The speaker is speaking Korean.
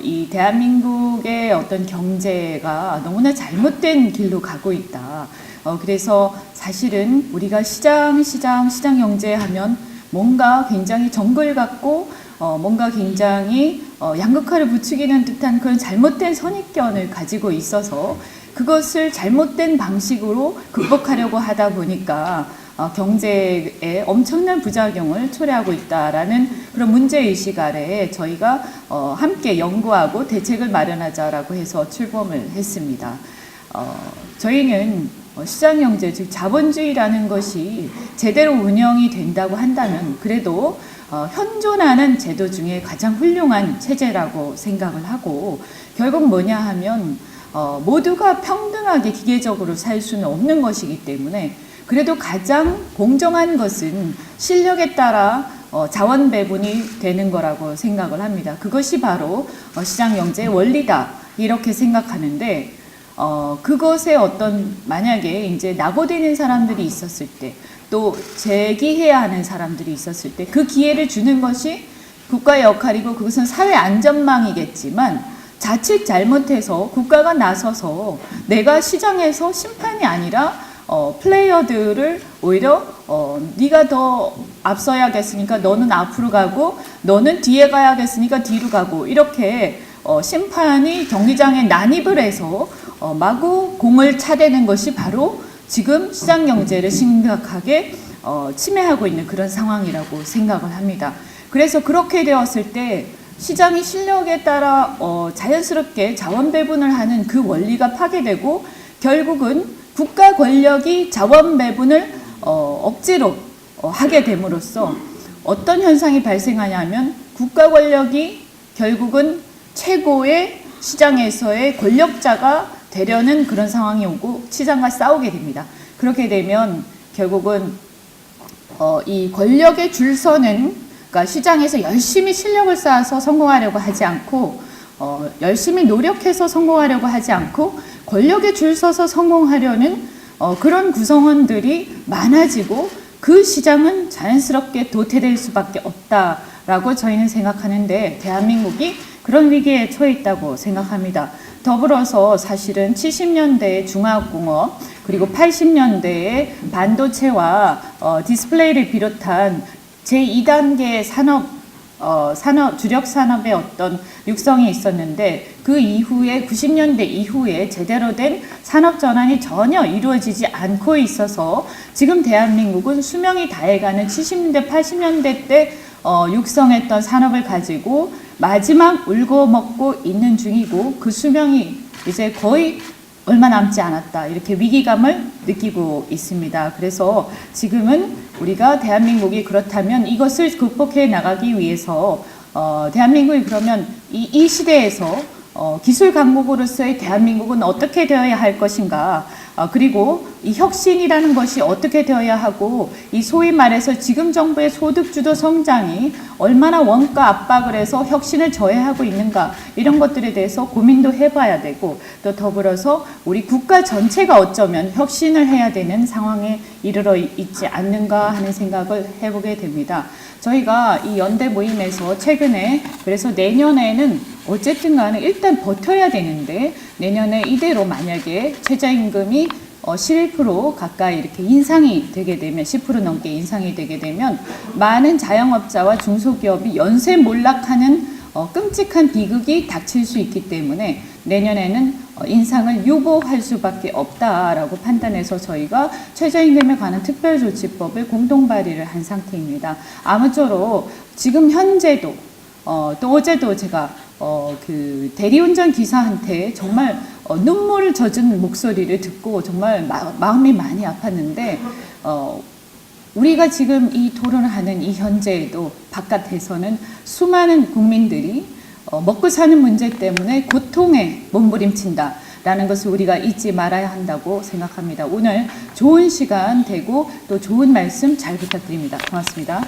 이 대한민국의 어떤 경제가 너무나 잘못된 길로 가고 있다. 그래서 사실은 우리가 시장 경제 하면 뭔가 굉장히 정글 같고 뭔가 굉장히 양극화를 부추기는 듯한 그런 잘못된 선입견을 가지고 있어서 그것을 잘못된 방식으로 극복하려고 하다 보니까 경제에 엄청난 부작용을 초래하고 있다라는 그런 문제의식 아래에 저희가 함께 연구하고 대책을 마련하자라고 해서 출범을 했습니다. 저희는 시장경제, 즉 자본주의라는 것이 제대로 운영이 된다고 한다면 그래도 현존하는 제도 중에 가장 훌륭한 체제라고 생각을 하고, 결국 뭐냐 하면 모두가 평등하게 기계적으로 살 수는 없는 것이기 때문에 그래도 가장 공정한 것은 실력에 따라 자원 배분이 되는 거라고 생각을 합니다. 그것이 바로 시장경제의 원리다 이렇게 생각하는데, 그것에 만약에 이제 낙오되는 사람들이 있었을 때, 또 재기해야 하는 사람들이 있었을 때 그 기회를 주는 것이 국가의 역할이고 그것은 사회 안전망이겠지만, 자칫 잘못해서 국가가 나서서 내가 시장에서 심판이 아니라 플레이어들을 오히려 네가 더 앞서야겠으니까 너는 앞으로 가고 너는 뒤에 가야겠으니까 뒤로 가고, 이렇게 심판이 경기장에 난입을 해서 마구 공을 차대는 것이 바로 지금 시장 경제를 심각하게 침해하고 있는 그런 상황이라고 생각을 합니다. 그래서 그렇게 되었을 때 시장이 실력에 따라 자연스럽게 자원 배분을 하는 그 원리가 파괴되고, 결국은 국가 권력이 자원 배분을 억지로 하게 됨으로써 어떤 현상이 발생하냐면, 국가 권력이 결국은 최고의 시장에서의 권력자가 되려는 그런 상황이 오고 시장과 싸우게 됩니다. 그렇게 되면 결국은 이 권력의 줄서는, 그러니까 시장에서 열심히 실력을 쌓아서 성공하려고 하지 않고 열심히 노력해서 성공하려고 하지 않고 권력에 줄 서서 성공하려는 그런 구성원들이 많아지고 그 시장은 자연스럽게 도태될 수밖에 없다라고 저희는 생각하는데, 대한민국이 그런 위기에 처해 있다고 생각합니다. 더불어서 사실은 70년대의 중화학공업, 그리고 80년대의 반도체와 디스플레이를 비롯한 제2단계 주력 산업의 어떤 육성이 있었는데, 그 이후에 90년대 이후에 제대로 된 산업 전환이 전혀 이루어지지 않고 있어서 지금 대한민국은 수명이 다해가는 70년대 80년대 때 육성했던 산업을 가지고 마지막 울고 먹고 있는 중이고, 그 수명이 이제 거의 얼마 남지 않았다, 이렇게 위기감을 느끼고 있습니다. 그래서 지금은 우리가 대한민국이 그렇다면 이것을 극복해 나가기 위해서 대한민국이 그러면 이 시대에서 기술 강국으로서의 대한민국은 어떻게 되어야 할 것인가, 그리고 이 혁신이라는 것이 어떻게 되어야 하고, 이 소위 말해서 지금 정부의 소득주도 성장이 얼마나 원가 압박을 해서 혁신을 저해하고 있는가, 이런 것들에 대해서 고민도 해봐야 되고, 또 더불어서 우리 국가 전체가 어쩌면 혁신을 해야 되는 상황에 이르러 있지 않는가 하는 생각을 해보게 됩니다. 저희가 이 연대 모임에서 최근에 그래서 내년에는 어쨌든 간에 일단 버텨야 되는데, 내년에 이대로 만약에 최저임금이 11% 가까이 이렇게 인상이 되게 되면, 10% 넘게 인상이 되게 되면 많은 자영업자와 중소기업이 연쇄 몰락하는 끔찍한 비극이 닥칠 수 있기 때문에 내년에는 인상을 유보할 수밖에 없다라고 판단해서 저희가 최저임금에 관한 특별조치법을 공동 발의를 한 상태입니다. 아무쪼록 지금 현재도 또 어제도 제가 그 대리운전 기사한테 정말 눈물을 젖은 목소리를 듣고 정말 마음이 많이 아팠는데, 우리가 지금 이 토론을 하는 이 현재에도 바깥에서는 수많은 국민들이 먹고 사는 문제 때문에 고통에 몸부림친다라는 것을 우리가 잊지 말아야 한다고 생각합니다. 오늘 좋은 시간 되고 또 좋은 말씀 잘 부탁드립니다. 고맙습니다.